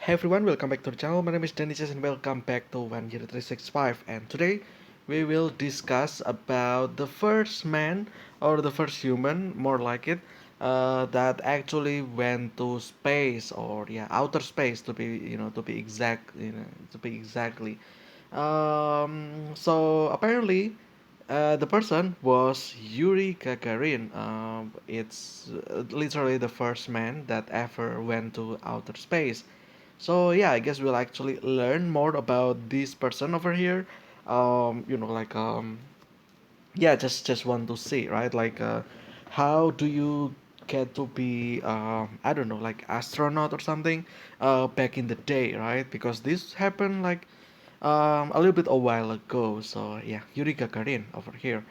Hey everyone, welcome back to the channel. My name is Dennis and welcome back to 10365. And today we will discuss about the first man or the first human, more like it, that actually went to space or outer space to be to be exact, to be exactly. So apparently, the person was Yuri Gagarin. It's literally the first man that ever went to outer space. So yeah, I guess we'll actually learn more about this person over here. Like yeah, just want to see, right? Like how do you get to be I don't know, like astronaut or something back in the day, right? Because this happened like a little bit a while ago. So yeah, Yuri Gagarin over here.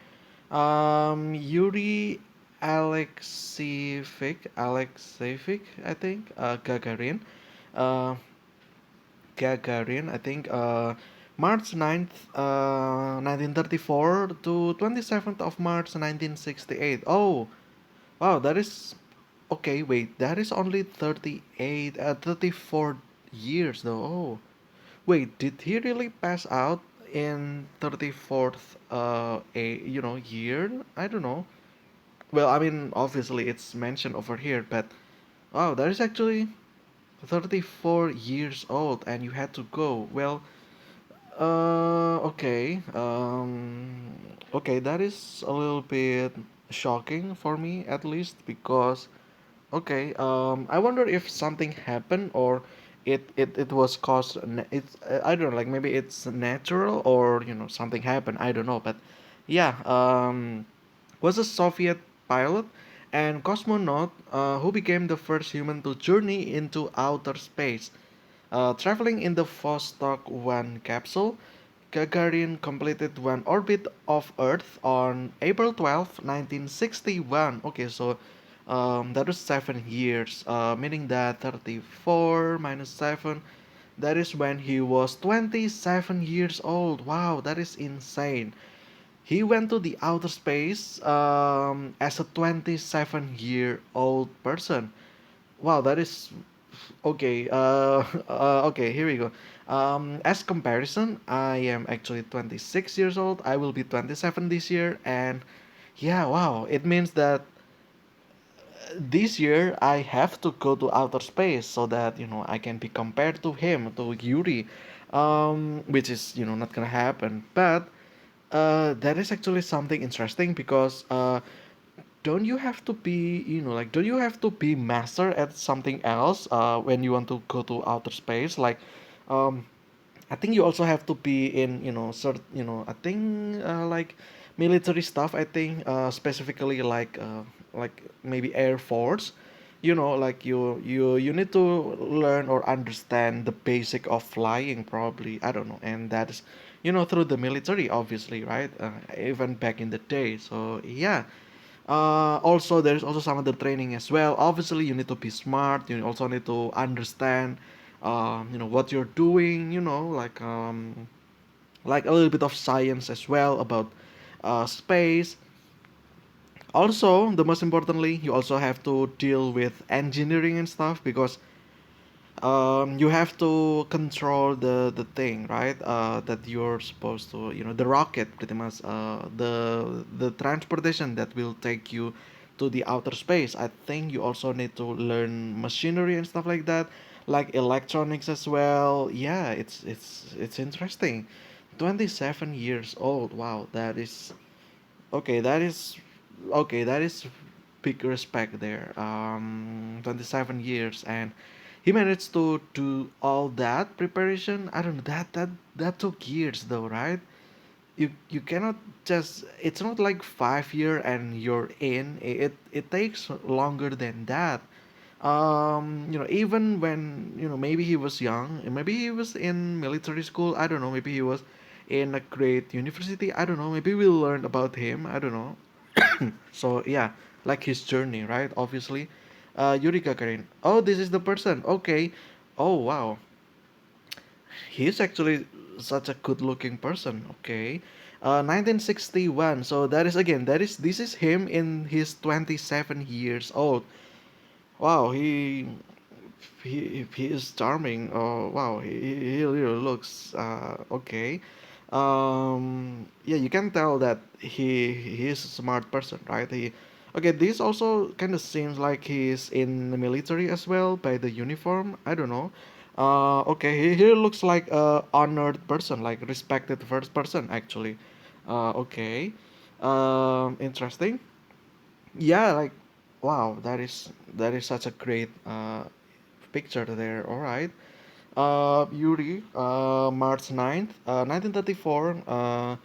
Yuri Alexeyevich, I think, Gagarin. Uh, Gagarin, I think, March 9th, 1934 to 27th of March 1968. Oh, wow, that is okay. Wait, that is only 34 years though. Oh, wait, did he really pass out in 34th year? I don't know. Well, I mean, obviously it's mentioned over here, but wow, that is actually 34 years old and you had to go. Well, okay. Okay, that is a little bit shocking for me at least because okay, I wonder if something happened or it was caused. It's I don't know, like maybe it's natural or something happened. I don't know, but yeah, was a Soviet pilot and cosmonaut who became the first human to journey into outer space. Traveling in the Vostok 1 capsule, Gagarin completed one orbit of Earth on April 12, 1961. Okay, so that was 7 years, meaning that 34 minus 7, that is when he was 27 years old. Wow, that is insane. He went to the outer space as a 27-year-old person. Wow, that is okay. Okay, here we go. As comparison, I am actually 26 years old. I will be 27 this year, and yeah, wow. It means that this year I have to go to outer space so that I can be compared to him, to Yuri, which is not gonna happen. But that is actually something interesting because don't you have to be like don't you have to be master at something else when you want to go to outer space like um I think you also have to be in I think like military stuff. I think specifically like maybe air force. Like you need to learn or understand the basic of flying probably. I don't know, and that's through the military obviously, right? Even back in the day. So yeah. Also, there's also some other training as well. Obviously, you need to be smart. You also need to understand, what you're doing. Like a little bit of science as well about space. Also, the most importantly, you also have to deal with engineering and stuff because you have to control the thing, right? That you're supposed to, the rocket, pretty much, the transportation that will take you to the outer space. I think you also need to learn machinery and stuff like that, like electronics as well. Yeah, it's interesting. 27 years old. Wow, that is okay. That is big respect there. 27 years, and he managed to do all that preparation. I don't know, that took years though, right? You cannot just. It's not like 5 year and you're in. It takes longer than that. Even when maybe he was young, maybe he was in military school. I don't know. Maybe he was in a great university. I don't know. Maybe we'll learn about him. I don't know. So yeah, like his journey, right? Obviously, Yuri Gagarin. Oh, this is the person. Okay. Oh wow, he's actually such a good-looking person. Okay. 1961. So that is again. This is him in his 27 years old. Wow, he is charming. Oh wow, he really looks okay. Yeah, you can tell that he is a smart person, right? He okay. This also kind of seems like he's in the military as well by the uniform. I don't know. Okay, he looks like a honored person, like respected first person actually. Okay. Interesting. Yeah, like wow, that is such a great picture there. All right. Yuri, March 9th, 1934.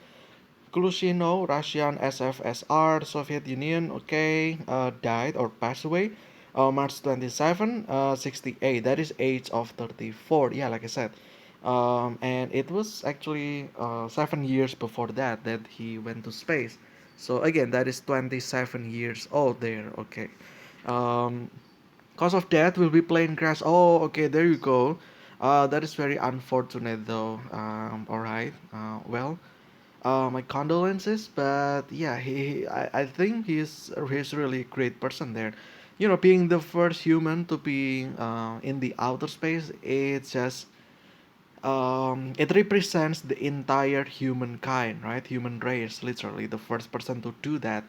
Klushino, Russian SFSR, Soviet Union, okay, died or passed away. March 27, 68. That is age of 34. Yeah, like I said. And it was actually 7 years before that that he went to space. So again, that is 27 years old there. Okay. Um, Cause of death will be plane crash. Oh, okay, there you go. That is very unfortunate though. All right. My condolences, but yeah, I think he's really a great person there. Being the first human to be in the outer space, it represents the entire humankind, right? Human race, literally the first person to do that.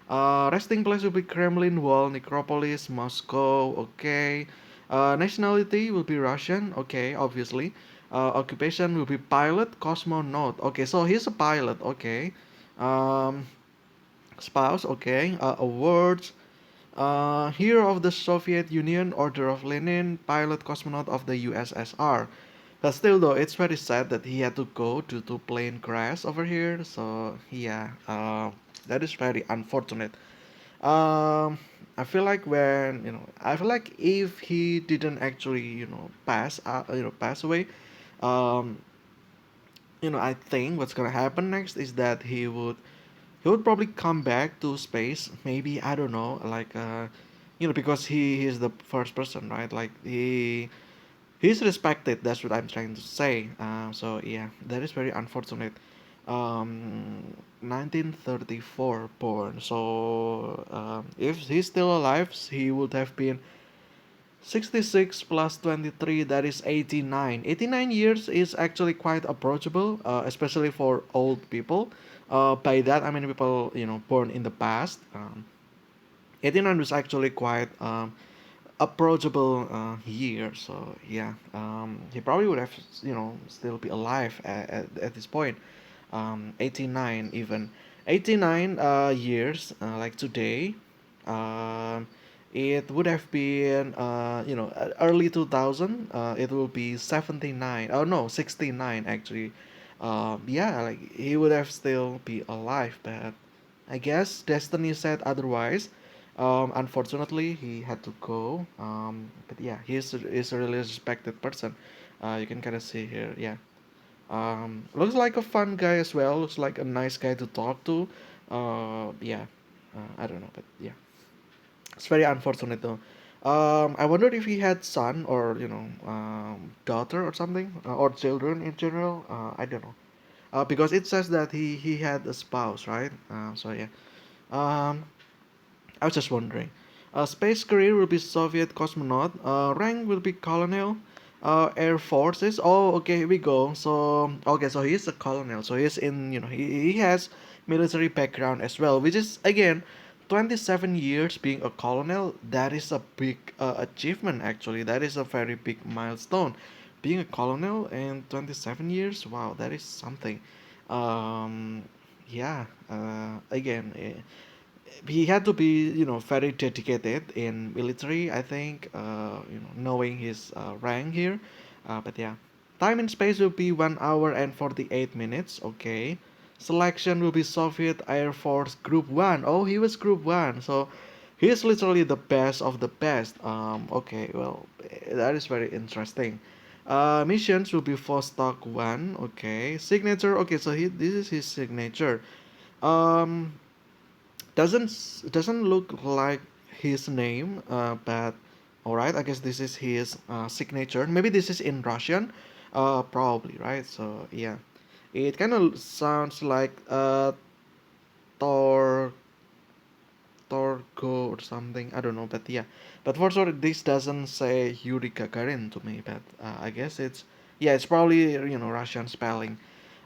Resting place will be Kremlin Wall, Necropolis, Moscow. Okay. Nationality will be Russian. Okay, obviously. Occupation will be pilot, cosmonaut. Okay, so he's a pilot. Okay. Um, Spouse. Okay. Awards. Hero of the Soviet Union, Order of Lenin, pilot cosmonaut of the USSR. But still, though, it's very sad that he had to go due to plane crash over here. So yeah, that is very unfortunate. Um, I feel like I feel like if he didn't actually, pass away, um, I think what's gonna happen next is that he would probably come back to space. Maybe I don't know, like because he is the first person, right? Like he's respected. That's what I'm trying to say. So yeah, that is very unfortunate. 1934 born. So if he's still alive, he would have been 66 plus 23. That is 89. 89 years is actually quite approachable, especially for old people. By that I mean people born in the past. 89 was actually quite approachable year. So yeah, he probably would have still be alive at this point. 89 even 89 years like today. um, it would have been early 2000. It will be 79. Oh no, 69 actually. Yeah, like he would have still be alive, but I guess destiny said otherwise. Unfortunately, he had to go. But yeah, he's a really respected person. You can kind of see here. Yeah. Looks like a fun guy as well. Looks like a nice guy to talk to. Yeah. I don't know, but yeah, it's very unfortunate though. I wondered if he had son or daughter or something, or children in general. I don't know. Because it says that he had a spouse, right? So yeah. Um, I was just wondering. Space career will be Soviet cosmonaut. Rank will be colonel. Air forces. Oh, okay, here we go. So, okay, so he's a colonel. So he's in, he has military background as well, which is, again, 27 years being a colonel. That is a big achievement, actually. That is a very big milestone. Being a colonel in 27 years, wow, that is something. Um, yeah, again, he had to be very dedicated in military, I think, knowing his rank here. But yeah, time and space will be 1 hour and 48 minutes. Okay, selection will be Soviet Air Force Group 1. Oh, he was Group 1, so he's literally the best of the best. Okay, well, that is very interesting. Missions will be Vostok 1. Okay, signature. Okay, so this is his signature. um doesn't look like his name, but all right, I guess this is his signature. Maybe this is in Russian, probably, right? So yeah, it kind of sounds like Tor Nestorko or something. I don't know, but yeah. But for sure, this doesn't say Yuri Gagarin to me. But I guess it's yeah, it's probably Russian spelling.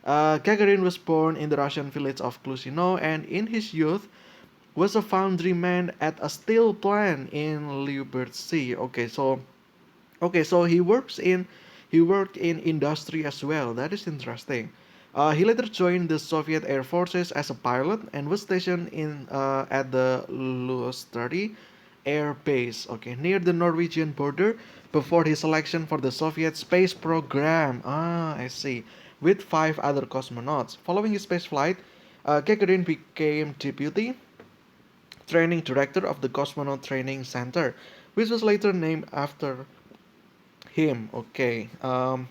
Gagarin was born in the Russian village of Klusino, and in his youth was a foundryman at a steel plant in Lyubertsy. Okay, so he worked in industry as well. That is interesting. He later joined the Soviet Air Forces as a pilot and was stationed in at the Lustari Air Base, okay, near the Norwegian border before his selection for the Soviet space program. Ah, I see. With five other cosmonauts. Following his space flight, Gagarin became deputy training director of the Cosmonaut Training Center, which was later named after him. Okay.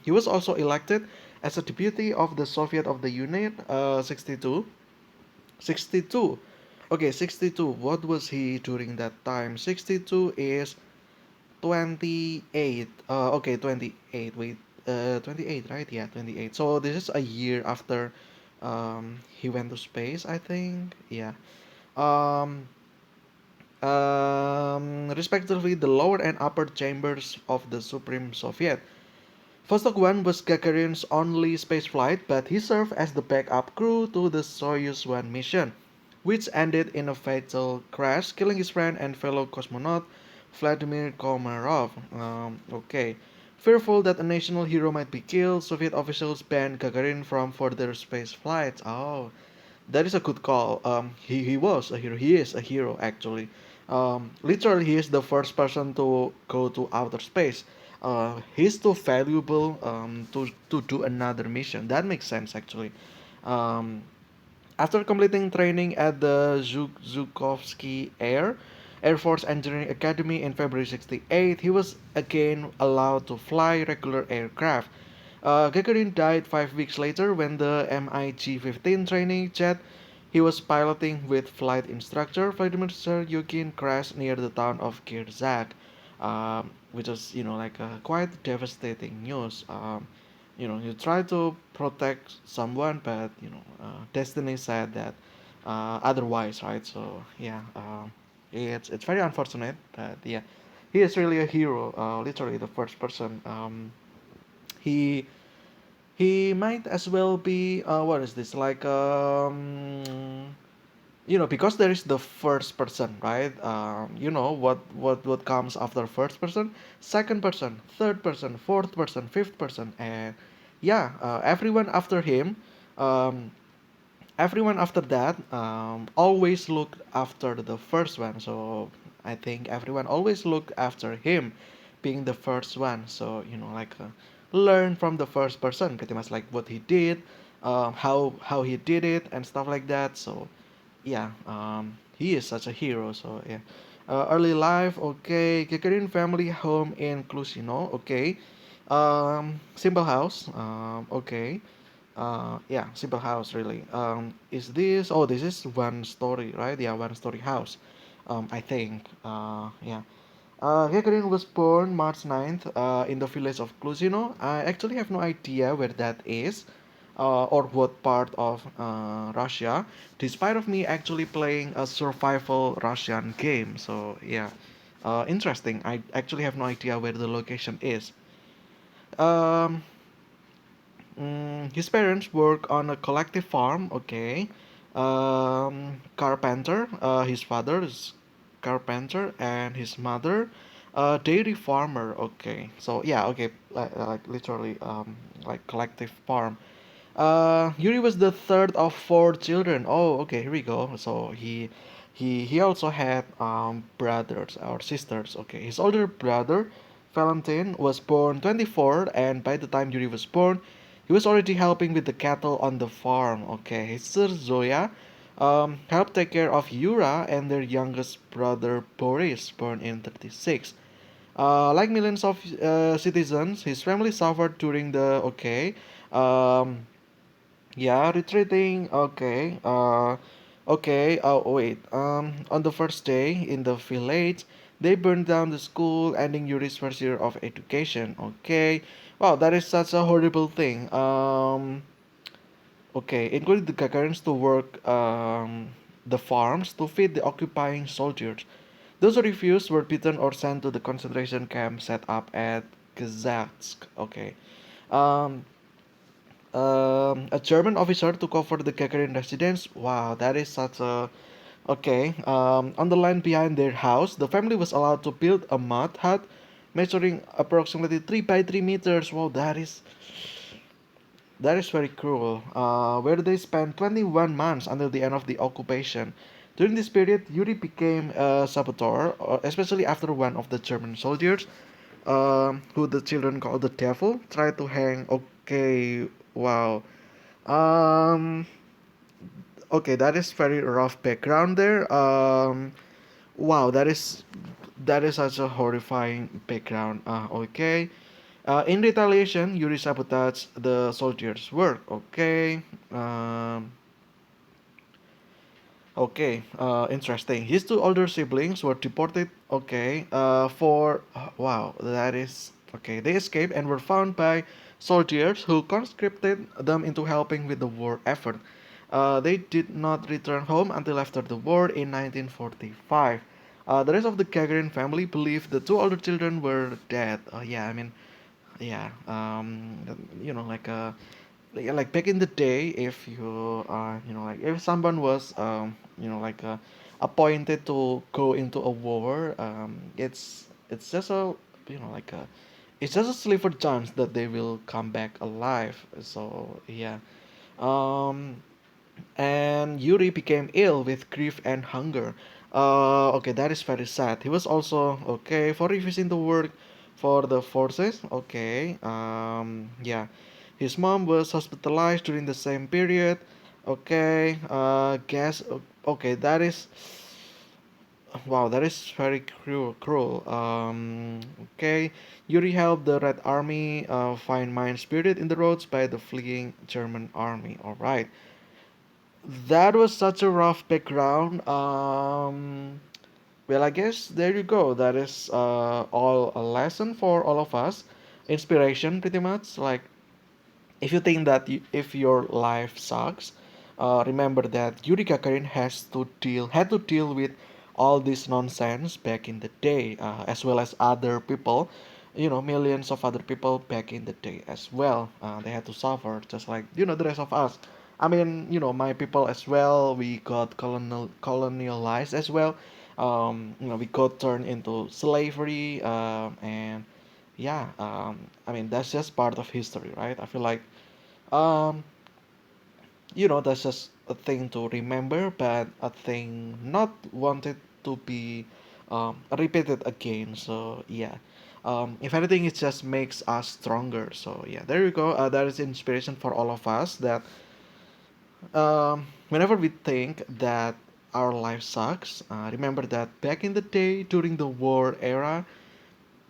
He was also elected as a deputy of the Soviet of the Union. 62. 62. Okay, 62. What was he during that time? 62 is 28. Okay, 28. Wait. 28, right? Yeah, 28. So this is a year after he went to space, I think. Yeah. Um Respectively, the lower and upper chambers of the Supreme Soviet. Vostok 1 was Gagarin's only spaceflight, but he served as the backup crew to the Soyuz 1 mission, which ended in a fatal crash, killing his friend and fellow cosmonaut Vladimir Komarov. Okay. Fearful that a national hero might be killed, Soviet officials banned Gagarin from further space flights. Oh, that is a good call. He was a hero. He is a hero actually. Literally, he is the first person to go to outer space. He's too valuable to do another mission. That makes sense actually. Um, After completing training at the Zhukovsky Air Force Engineering Academy in February 68, he was again allowed to fly regular aircraft. Gagarin died 5 weeks later when the MiG-15 training jet he was piloting with flight instructor Vladimir Seryugin crashed near the town of Kirzak, which was, like a quite devastating news. You try to protect someone, but destiny said that otherwise, right? So yeah, it's very unfortunate, but yeah, he is really a hero. Literally the first person. He he might as well be what is this like because there is the first person, right? What comes after first person, second person, third person, fourth person, fifth person, and yeah, um, everyone after that always looked after the first one. So I think everyone always looked after him being the first one. So like learn from the first person, pretty much like what he did, how he did it and stuff like that. So yeah, he is such a hero. So yeah, early life. Okay, Gagarin family home in Clusino. Okay, simple house. Okay, yeah, simple house really. Is this? Oh, this is one story, right? Yeah, one story house. I think. Yeah. Gagarin was born March 9th in the village of Klusino. I actually have no idea where that is or what part of Russia, despite of me actually playing a survival Russian game. So yeah, interesting. I actually have no idea where the location is. Um, his parents work on a collective farm. Okay, carpenter. His father is carpenter, and his mother, dairy farmer. Okay, so yeah, okay, like literally, like collective farm. Yuri was the third of four children. Oh, okay, here we go. So he also had brothers or sisters. Okay, his older brother, Valentin, was born 24, and by the time Yuri was born, he was already helping with the cattle on the farm. Okay, his sister Zoya helped take care of Yura and their youngest brother Boris, born in 36. Like millions of citizens, his family suffered during the um, yeah, retreating. Okay. Okay. Oh, wait. On the first day in the village, they burned down the school, ending Yuri's first year of education. Okay. Wow, that is such a horrible thing. Okay, including the Gagarins to work the farms to feed the occupying soldiers. Those who refused were beaten or sent to the concentration camp set up at Gzatsk. Okay. Um, a German officer took over the Gagarin residence. Wow, that is such a okay. On the land behind their house, the family was allowed to build a mud hut measuring approximately 3 by 3 meters. Wow, that is very cruel. Where they spent 21 months until the end of the occupation. During this period, Yuri became a saboteur, especially after one of the German soldiers, who the children called the devil, tried to hang. Okay, wow. Um, okay, that is very rough background there. Wow, that is such a horrifying background. Okay. In retaliation, Yuri sabotaged the soldiers' work. Okay. Um, okay. Interesting. His two older siblings were deported. Okay. For wow, that is okay. They escaped and were found by soldiers who conscripted them into helping with the war effort. They did not return home until after the war in 1945. The rest of the Gagarin family believed the two older children were dead. Yeah, I mean, yeah, like back in the day, if like if someone was appointed to go into a war, it's just a like a it's just a sliver chance that they will come back alive. So yeah. um and Yuri became ill with grief and hunger. Okay, that is very sad. He was also okay for refusing to work for the forces. Okay, yeah, his mom was hospitalized during the same period. Okay, guess. Okay, that is wow. That is very cruel. Cruel. Okay, Yuri helped the Red Army find mine spirit in the roads by the fleeing German army. All right, that was such a rough background. Well, I guess there you go. That is all a lesson for all of us. Inspiration, pretty much. Like, if you think that if your life sucks, remember that Yuri Gagarin had to deal with all this nonsense back in the day, as well as other people, millions of other people back in the day as well. They had to suffer just like the rest of us. I mean, my people as well. We got colonialized as well. We got turned into slavery, and yeah, I mean that's just part of history, right? I feel like um, that's just a thing to remember, but a thing not wanted to be repeated again. So yeah, if anything, it just makes us stronger. So yeah, there you go. That is inspiration for all of us. That whenever we think that our life sucks, remember that back in the day during the war era,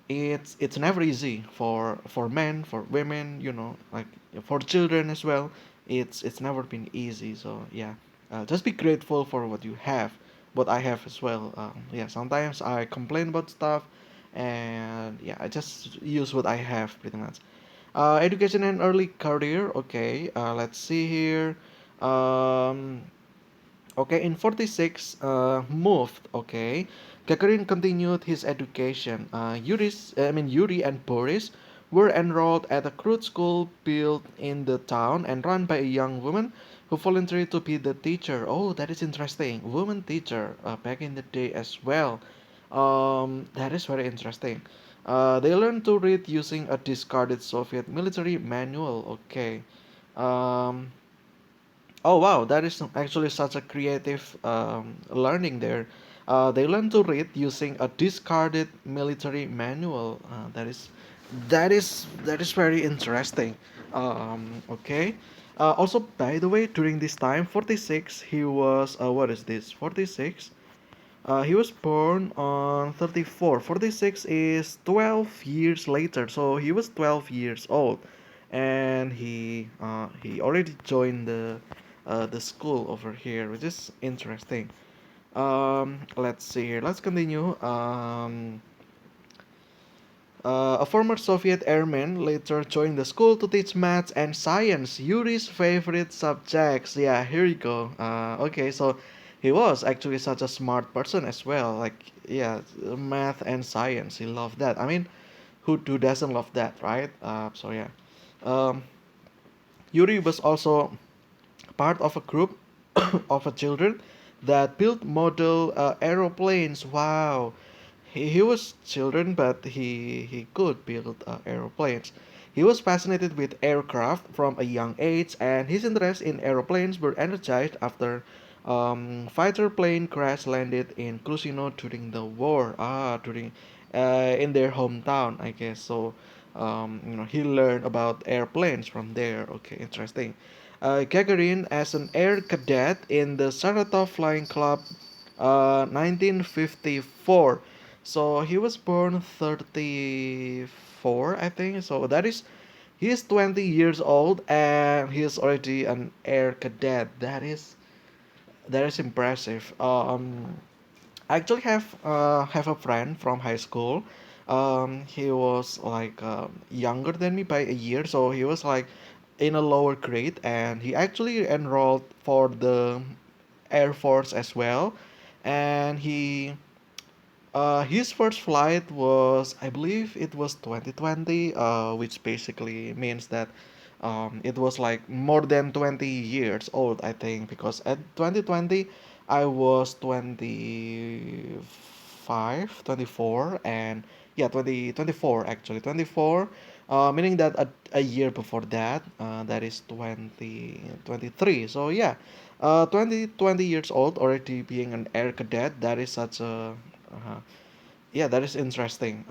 it's never easy for men, for women, like for children as well. It's never been easy. So yeah, just be grateful for what you have, what I have as well. Yeah, sometimes I complain about stuff, and yeah, I just use what I have pretty much. Education and early career. Okay, let's see here. um Okay, in 46, moved. Okay, Gagarin continued his education. Yuri and Boris were enrolled at a crude school built in the town and run by a young woman who volunteered to be the teacher. Oh, that is interesting. Woman teacher back in the day as well. That is very interesting. They learned to read using a discarded Soviet military manual. Okay. Um, Oh wow, that is actually such a creative learning there. They learn to read using a discarded military manual. That is very interesting. Okay. Also, by the way, during this time, 46, he was what is this? 46. He was born on 34. 46 is 12 years later, so he was 12 years old, and he already joined the school over here, which is interesting. Let's see here. Let's continue. A former Soviet airman later joined the school to teach maths and science, Yuri's favorite subjects. Yeah, here you go. Okay, so He was actually such a smart person as well. Like, yeah, math and science. He loved that. I mean, who doesn't love that, right? So yeah, um, Yuri was also part of a group of children that built model aeroplanes. Wow, he was children, but he could build aeroplanes. He was fascinated with aircraft from a young age, and his interest in aeroplanes were energized after fighter plane crash landed in Cusino during the war. During in their hometown, I guess. So, he learned about airplanes from there. Okay, interesting. Gagarin as an air cadet in the Saratov Flying Club, 1954. So he was born 34, I think. So he's 20 years old and he's already an air cadet. That is impressive. I actually have a friend from high school. He was like younger than me by a year, so he was like in a lower grade, and he actually enrolled for the Air Force as well. And his first flight was, I believe, it was 2020, which basically means that it was like more than 20 years old, I think, because at 2020, I was 25, 24, and yeah, 2024 actually, 24, meaning that a year before that, that is 2023. So yeah, 20 years old already being an air cadet, that is such a yeah, that is interesting.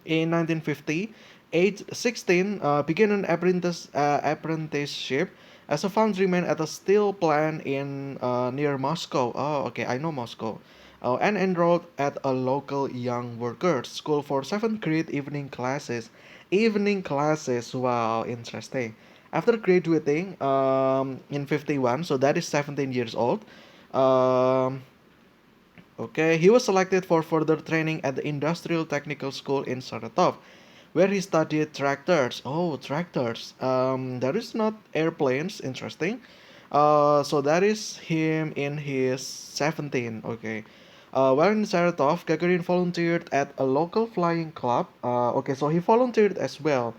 In 1950, age 16, began an apprenticeship as a foundryman at a steel plant in near Moscow. Oh, okay, I know Moscow. And enrolled at a local young workers school for seventh grade evening classes. Evening classes, wow, interesting. After graduating in 51, so that is 17 years old. Um, Okay, he was selected for further training at the Industrial Technical School in Saratov, where he studied tractors. Oh, tractors. That is not airplanes. Interesting. So that is him in his 17. Okay. While in Saratov, Gagarin volunteered at a local flying club. Okay, so he volunteered as well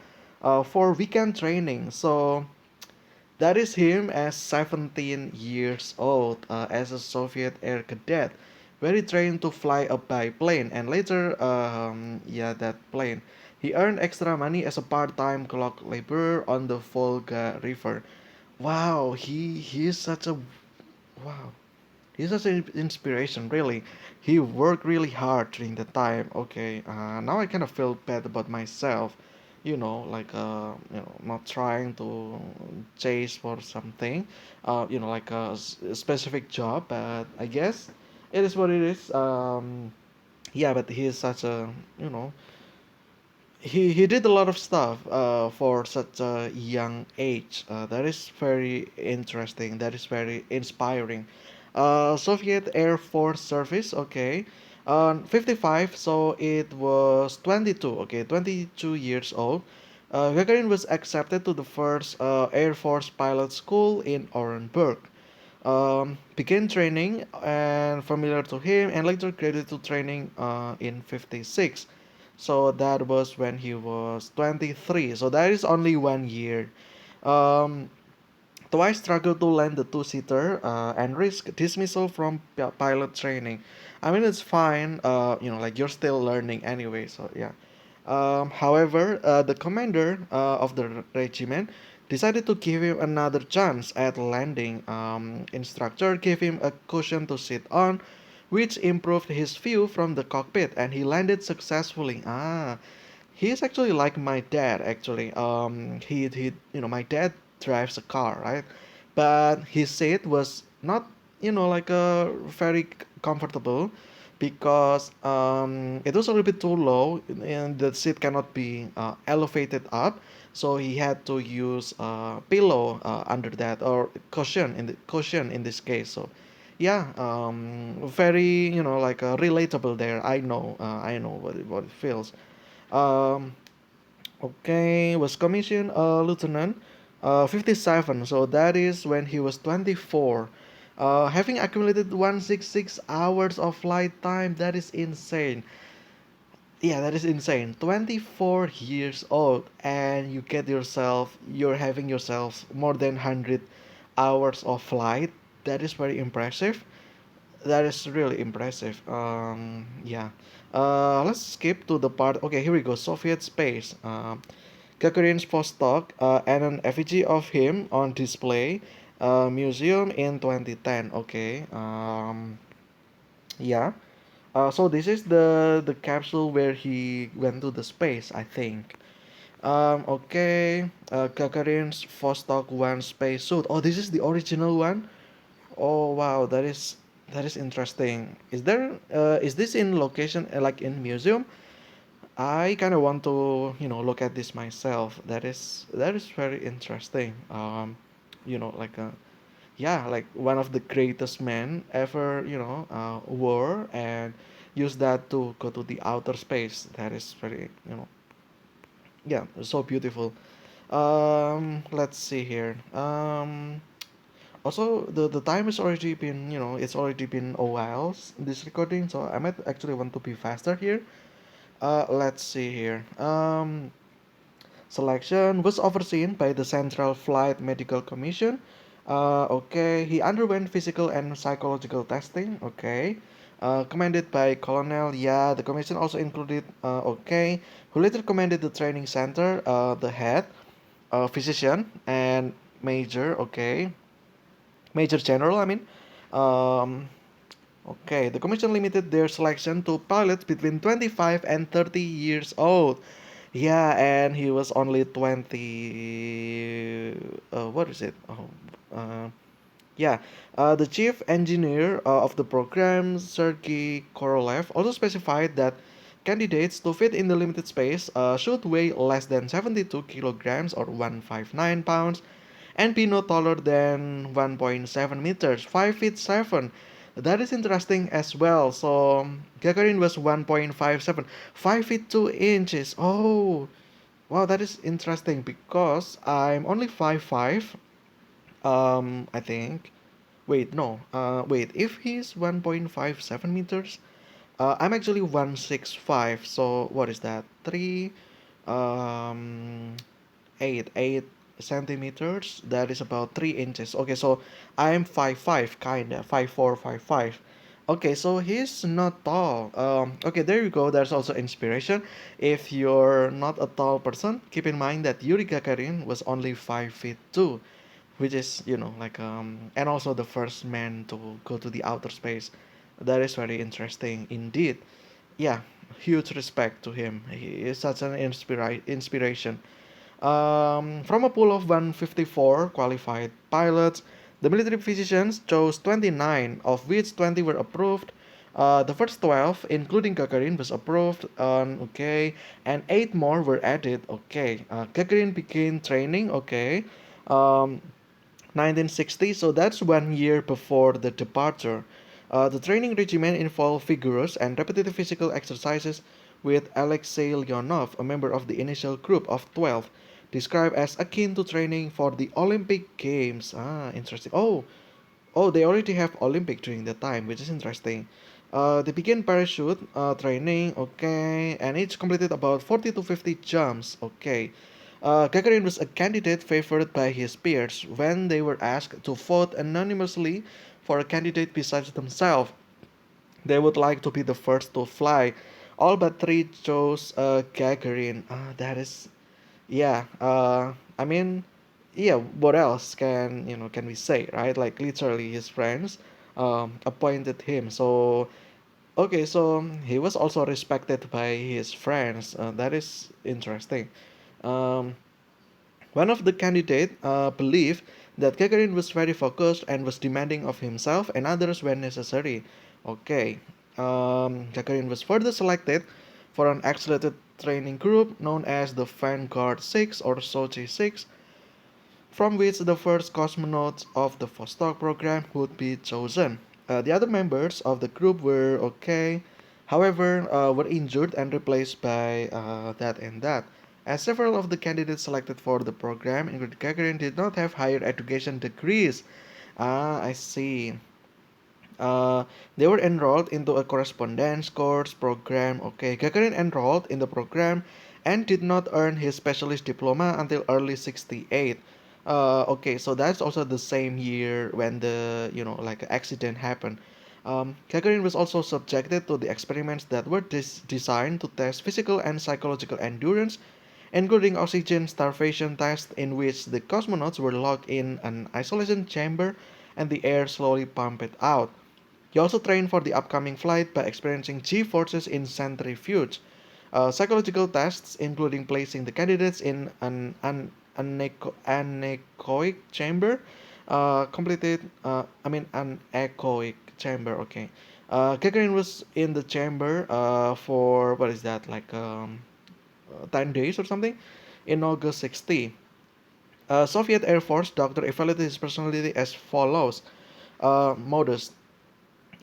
for weekend training. So that is him as 17 years old as a Soviet air cadet, very trained to fly a biplane and later, yeah, that plane. He earned extra money as a part-time clock laborer on the Volga River. Wow, he is such a wow. He's such an inspiration, really. He worked really hard during the time. Okay, now I kind of feel bad about myself, like not trying to chase for something, like a specific job. But I guess it is what it is. Yeah, but he is such a, you know, he did a lot of stuff for such a young age. That is very interesting. That is very inspiring. Soviet Air Force service. Okay, 55. So it was 22. Okay, 22 years old. Gagarin was accepted to the first Air Force pilot school in Orenburg. Began training and familiar to him, and later graduated to training in 56. So that was when he was 23. So that is only 1 year. Um, Twice struggled to land the two-seater and risk dismissal from pilot training. I mean, it's fine. Like you're still learning anyway. So yeah. However, the commander of the regiment decided to give him another chance at landing. Instructor gave him a cushion to sit on, which improved his view from the cockpit, and he landed successfully. He's actually like my dad. Actually, my dad drives a car, right? But his seat was not, like a very comfortable because it was a little bit too low and the seat cannot be elevated up, so he had to use a pillow under that, or cushion in this case. So yeah, very, like relatable there. I know what it feels. um Okay, was commissioned a lieutenant, 57. So that is when he was 24. Having accumulated 166 hours of flight time, that is insane. Yeah, that is insane. 24 years old, and you're having yourself more than 100 hours of flight. That is very impressive. That is really impressive. Yeah. Let's skip to the part. Okay, here we go. Soviet space. Gagarin's postdoc and an effigy of him on display museum in 2010. Okay. Yeah. So this is the capsule where he went to the space, I think. Okay. Gagarin's Vostok 1 spacesuit. Oh, this is the original one. Oh wow, that is interesting. Is this in location like in museum? I kind of want to look at this myself. That is very interesting. Like yeah, like one of the greatest men ever wore and use that to go to the outer space. That is very yeah, so beautiful. Let's see here. Also, the time has already been, it's already been a while this recording, so I might actually want to be faster here. Let's see here. Selection was overseen by the Central Flight Medical Commission. Okay, he underwent physical and psychological testing. Okay, commended by Colonel. Yeah, the commission also included. Okay, who later commanded the training center. The head, physician, and major. Okay, major general. I mean, um, okay, the commission limited their selection to pilots between 25 and 30 years old. Yeah, and he was only 20. What is it? Uh, yeah. The chief engineer of the program, Sergei Korolev, also specified that candidates to fit in the limited space should weigh less than 72 kilograms or 159 pounds and be no taller than 1.7 meters, 5 feet 7. That is interesting as well. So Gagarin was 1.57, 5 feet 2 inches. Oh, wow, that is interesting because I'm only 5'5", I think. Wait, no. Wait, if he's 1.57 meters, I'm actually 165. So what is that? 3 um 8 centimeters. That is about 3 inches. Okay, so I'm 5'5", kinda 5'4", 5'5". Okay, so he's not tall. Okay, there you go. There's also inspiration. If you're not a tall person, keep in mind that Yuri Gagarin was only 5 feet 2, which is like and also the first man to go to the outer space. That is very interesting indeed. Yeah, huge respect to him. He is such an inspiration. From a pool of 154 qualified pilots, the military physicians chose 29, of which 20 were approved. The first 12, including Gagarin, was approved. Okay, and 8 more were added. Okay, Gagarin began training. Okay, um, 1960, so that's 1 year before the departure. The training regimen involved vigorous and repetitive physical exercises with Alexei Leonov, a member of the initial group of 12, described as akin to training for the Olympic Games. Ah, interesting. Oh, they already have Olympic during that time, which is interesting. They began parachute training, okay, and each completed about 40 to 50 jumps, okay. Gagarin was a candidate favored by his peers when they were asked to vote anonymously for a candidate besides themselves. They would like to be the first to fly. All but three chose Gagarin. That is, yeah. I mean, yeah. What else can we say, right? Like literally, his friends appointed him. So okay, so he was also respected by his friends. That is interesting. Um, One of the candidates believed that Gagarin was very focused and was demanding of himself and others when necessary. Okay, Gagarin was further selected for an accelerated training group known as the Vanguard 6 or Sochi 6, from which the first cosmonauts of the Vostok program would be chosen. The other members of the group were okay, however, were injured and replaced by that and that. As several of the candidates selected for the program, including Gagarin, did not have higher education degrees. Ah, I see. Uh, they were enrolled into a correspondence course program. Okay, Gagarin enrolled in the program and did not earn his specialist diploma until early 68. Okay, so that's also the same year when the, like accident happened. Gagarin was also subjected to the experiments that were designed to test physical and psychological endurance, including oxygen starvation tests in which the cosmonauts were locked in an isolation chamber and the air slowly pumped out. He also trained for the upcoming flight by experiencing G forces in centrifuge. Psychological tests, including placing the candidates in an anechoic chamber, completed. An echoic chamber. Okay. Gagarin was in the chamber for what is that, like 10 days or something, in August 60. Soviet Air Force doctor evaluated his personality as follows: modest,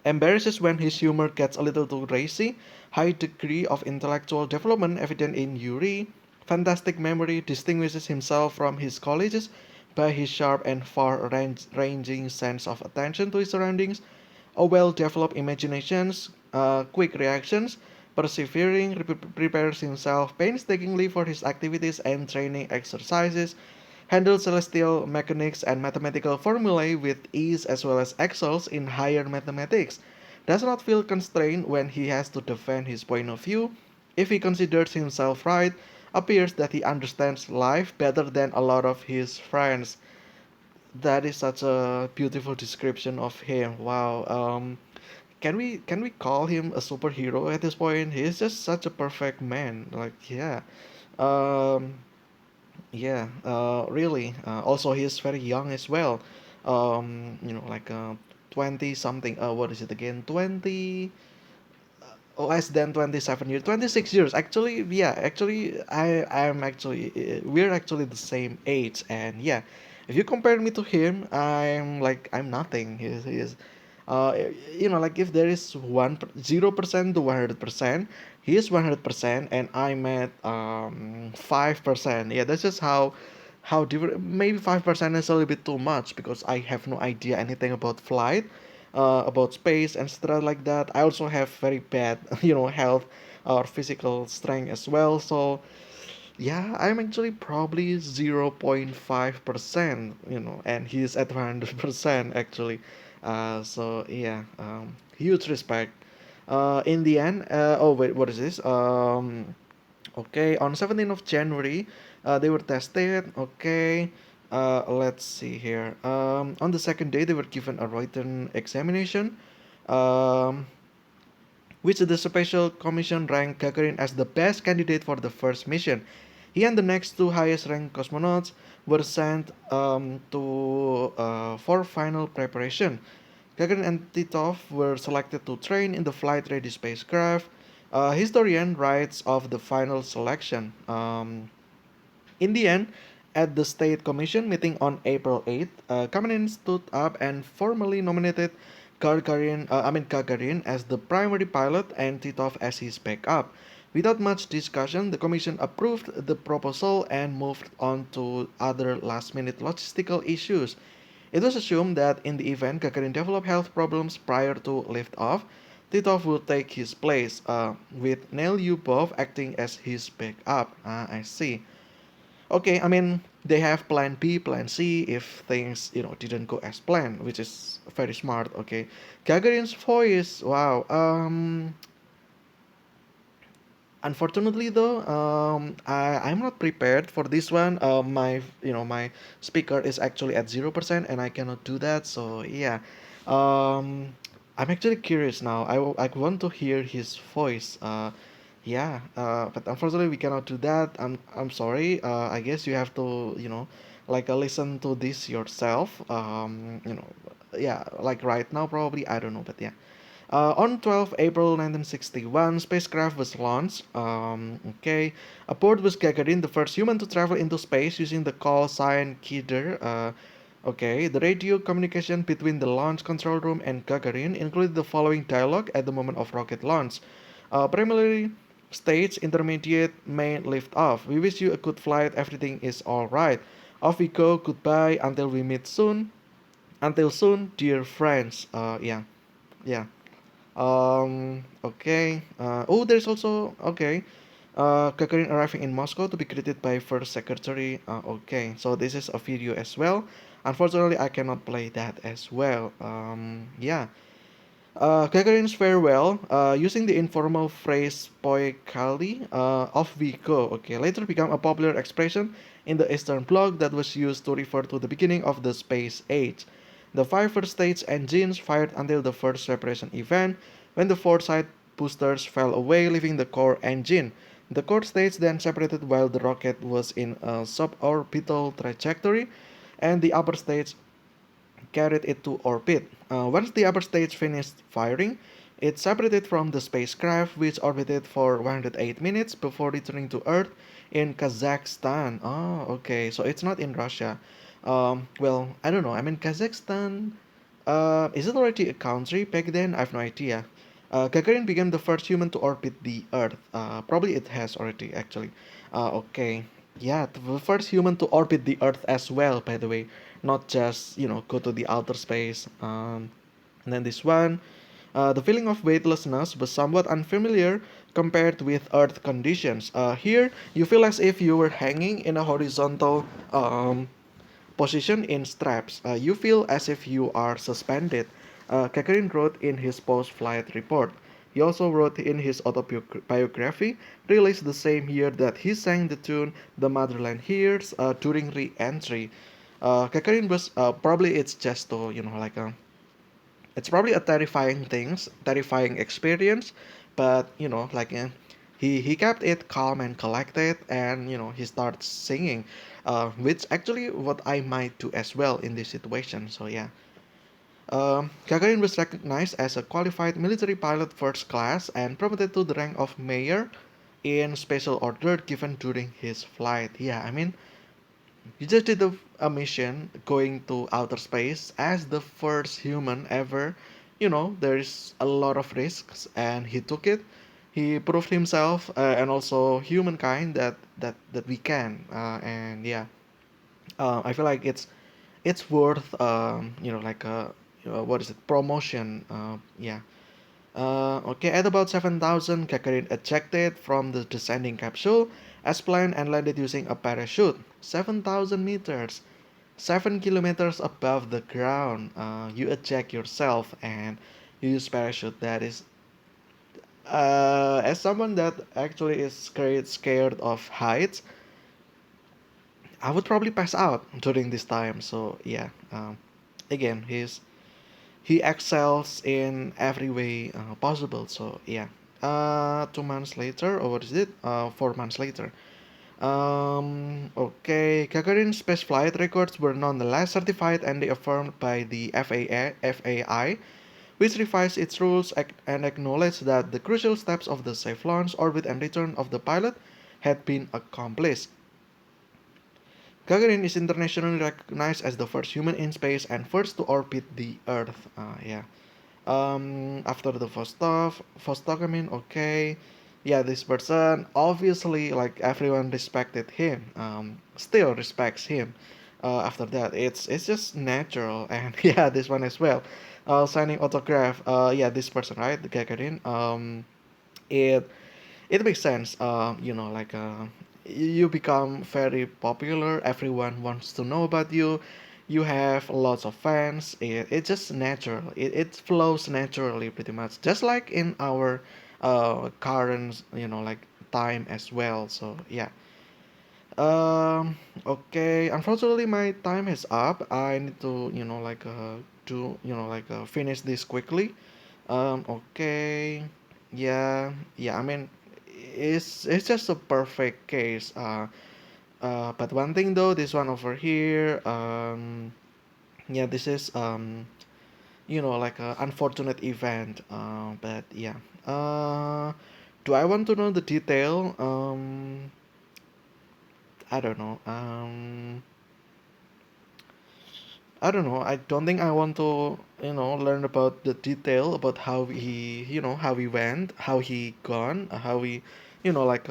embarrasses when his humor gets a little too racy, high degree of intellectual development evident in Yuri, fantastic memory, distinguishes himself from his colleagues by his sharp and far-ranging sense of attention to his surroundings, a well-developed imagination, quick reactions, persevering, prepares himself painstakingly for his activities and training exercises, handles celestial mechanics and mathematical formulae with ease as well as excels in higher mathematics, does not feel constrained when he has to defend his point of view, if he considers himself right, appears that he understands life better than a lot of his friends. That is such a beautiful description of him. Wow. Can we call him a superhero at this point? He's just such a perfect man. Like, yeah. Um, yeah, really. Also, he's very young as well. Like 20 something. What is it again? 20, less than 27 years, 26 years. Actually, yeah, actually, I'm actually, we're actually the same age. And yeah, if you compare me to him, I'm nothing. He's uh, like if there is 0% to 100%, he is 100%, and I'm at 5%. Yeah, that's just how different. Maybe 5% is a little bit too much because I have no idea anything about flight, about space and stuff like that. I also have very bad, health or physical strength as well. So yeah, I'm actually probably 0.5%, and he's at 100% actually. So yeah, huge respect. In the end, oh wait, what is this? Okay, on 17th of January, they were tested. Okay, let's see here. On the second day, they were given a written examination, um, which the Special Commission ranked Gagarin as the best candidate for the first mission. He and the next two highest ranked cosmonauts were sent for final preparation. Gagarin and Titov were selected to train in the flight ready spacecraft. Historian writes of the final selection. In the end, at the State Commission meeting on April 8th, Kamenin stood up and formally nominated Gagarin as the primary pilot and Titov as his backup. Without much discussion, the Commission approved the proposal and moved on to other last-minute logistical issues. It was assumed that in the event Gagarin developed health problems prior to liftoff, Titov would take his place, with Neil Yubov acting as his backup. Ah, I see. Okay, I mean, they have plan B, plan C if things, didn't go as planned, which is very smart. Okay, Gagarin's voice, wow. Unfortunately though, I'm not prepared for this one. My speaker is actually at 0%, and I cannot do that. So yeah, um, I'm actually curious now. I want to hear his voice. Yeah, but unfortunately we cannot do that. I'm sorry. I guess you have to, like listen to this yourself. Yeah, like right now probably, I don't know, but yeah. On 12 April 1961, spacecraft was launched. Okay, aboard was Gagarin, the first human to travel into space using the call sign Kidder. Okay, the radio communication between the launch control room and Gagarin included the following dialogue at the moment of rocket launch. Primarily states intermediate main lift off. We wish you a good flight. Everything is all right. Off we go. Goodbye. Until we meet soon. Until soon, dear friends. Yeah. Okay. Oh, there's also okay. Gagarin arriving in Moscow to be greeted by First Secretary. Okay, so this is a video as well. Unfortunately, I cannot play that as well. Yeah. Gagarin's farewell, using the informal phrase "Poi Kali," off we go. Okay, later became a popular expression in the Eastern Bloc that was used to refer to the beginning of the space age. The five first stage engines fired until the first separation event, when the four side boosters fell away, leaving the core engine. The core stage then separated while the rocket was in a suborbital trajectory, and the upper stage carried it to orbit. Once the upper stage finished firing, it separated from the spacecraft, which orbited for 108 minutes before returning to Earth in Kazakhstan. Oh, okay, so it's not in Russia. Well, I don't know. I mean, Kazakhstan. Is it already a country back then? I have no idea. Gagarin became the first human to orbit the Earth. Probably it has already, actually. Okay. Yeah, the first human to orbit the Earth as well, by the way, not just go to the outer space. And then this one, the feeling of weightlessness was somewhat unfamiliar compared with Earth conditions. Here, you feel as if you were hanging in a horizontal position in straps. You feel as if you are suspended. Gagarin wrote in his post-flight report. He also wrote in his autobiography, released the same year, that he sang the tune "The Motherland Hears" during re-entry. Gagarin was probably it's just to like it's probably a terrifying experience, but he kept it calm and collected, and he starts singing, which actually what I might do as well in this situation. So yeah. Gagarin was recognized as a qualified military pilot first class and promoted to the rank of major in special order given during his flight. Yeah, I mean, he just did a mission going to outer space as the first human ever. There's a lot of risks, and he took it. He proved himself, and also humankind, that we can. And yeah, I feel like it's worth like a what is it, promotion. Yeah. Okay, at about 7,000, Gagarin ejected from the descending capsule as planned and landed using a parachute. 7,000 meters, 7 kilometers above the ground. You eject yourself and you use parachute. That is, as someone that actually is scared of heights, I would probably pass out during this time. So yeah, again, he excels in every way possible. So yeah. 2 months later, or what is it? 4 months later. Okay, Gagarin's spaceflight records were nonetheless certified and affirmed by the FAI, which revised its rules and acknowledged that the crucial steps of the safe launch, orbit, and return of the pilot had been accomplished. Gagarin is internationally recognized as the first human in space and first to orbit the Earth. Yeah. After the Vostok, I mean, okay, yeah, this person obviously, like, everyone respected him. Still respects him. After that, it's just natural, and yeah, this one as well. Signing autograph. Yeah, this person, right, the Gagarin. It it makes sense. Like you become very popular. Everyone wants to know about you. You have lots of fans. It's just natural. It flows naturally, pretty much, just like in our current like time as well. So yeah. Okay, unfortunately my time is up. I need to finish this quickly. Okay. Yeah, I mean, it's just a perfect case. But one thing though, this one over here, yeah, this is like a unfortunate event. But yeah. Do I want to know the detail? I don't know. I don't know. I don't think I want to, learn about the detail about how he, how he went, how he gone, how he, like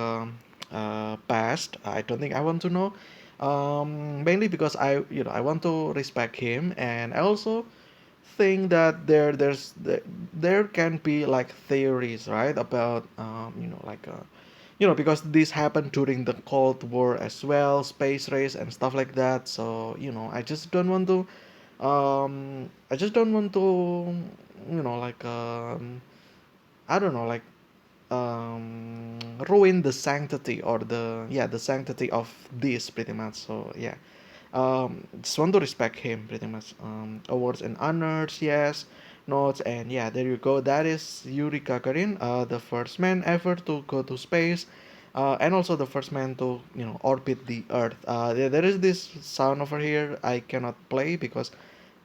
passed. I don't think I want to know. Mainly because I want to respect him, and I also think that there can be like theories, right, about because this happened during the Cold War as well, space race and stuff like that. So I just don't want to, like I don't know, like ruin the sanctity, or the sanctity of this, pretty much. So yeah, just want to respect him, pretty much. Awards and honors, yes, notes, and yeah, there you go. That is Yuri Gagarin, the first man ever to go to space, and also the first man to orbit the Earth. There is this sound over here I cannot play because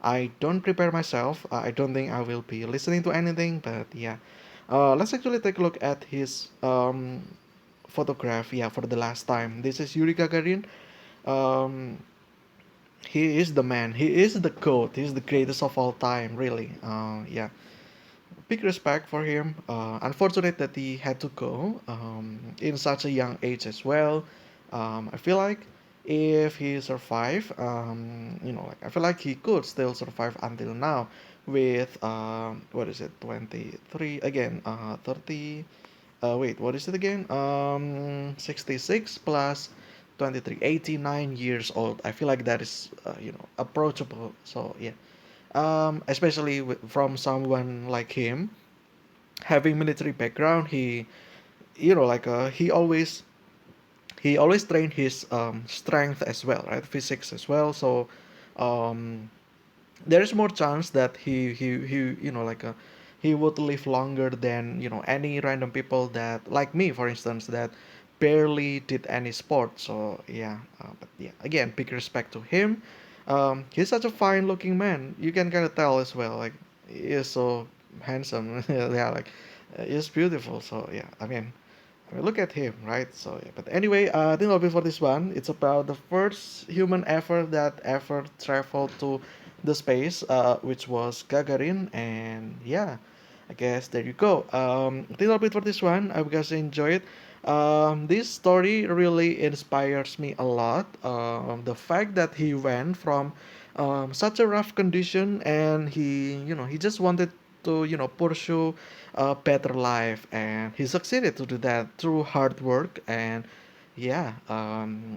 I don't prepare myself. I don't think I will be listening to anything, but yeah. Let's actually take a look at his photograph. Yeah, for the last time. This is Yuri Gagarin. Um, he is the man. He is the goat. He's the greatest of all time, really. Yeah, big respect for him. Unfortunate that he had to go in such a young age as well. I feel like if he survived, like I feel like he could still survive until now with what is it, 23 again, 30. Wait, what is it again? 66 plus 23, 89 years old. I feel like that is, approachable. So, yeah. Especially from someone like him, having military background, he always trained his strength as well, right? Physics as well. So, um, there is more chance that he would live longer than any random people, that like me, for instance, that barely did any sport. So yeah, but yeah, again, big respect to him. He's such a fine looking man, you can kind of tell as well, like he is so handsome. Yeah, like he's beautiful. So yeah, I mean, look at him, right? So, yeah. But anyway, I think that'll be for this one. It's about the first human ever traveled to the space, which was Gagarin, and yeah, I guess there you go. I think that'll be it for this one. I hope you guys enjoy it. This story really inspires me a lot. The fact that he went from such a rough condition, and he just wanted to pursue a better life, and he succeeded to do that through hard work. And yeah,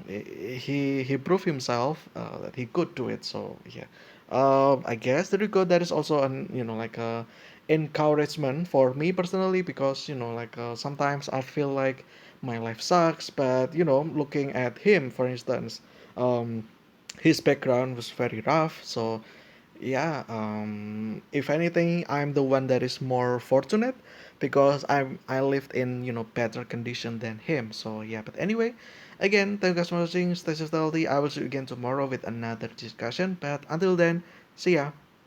he proved himself that he could do it. So yeah, I guess there you go. That is also an like a encouragement for me personally, because like sometimes I feel like my life sucks, but looking at him, for instance, um his background was very rough. So yeah, if anything, I'm the one that is more fortunate, because I lived in better condition than him. So yeah, but anyway, again, thank you guys for watching. Stay safe, healthy. I will see you again tomorrow with another discussion. But until then, see ya.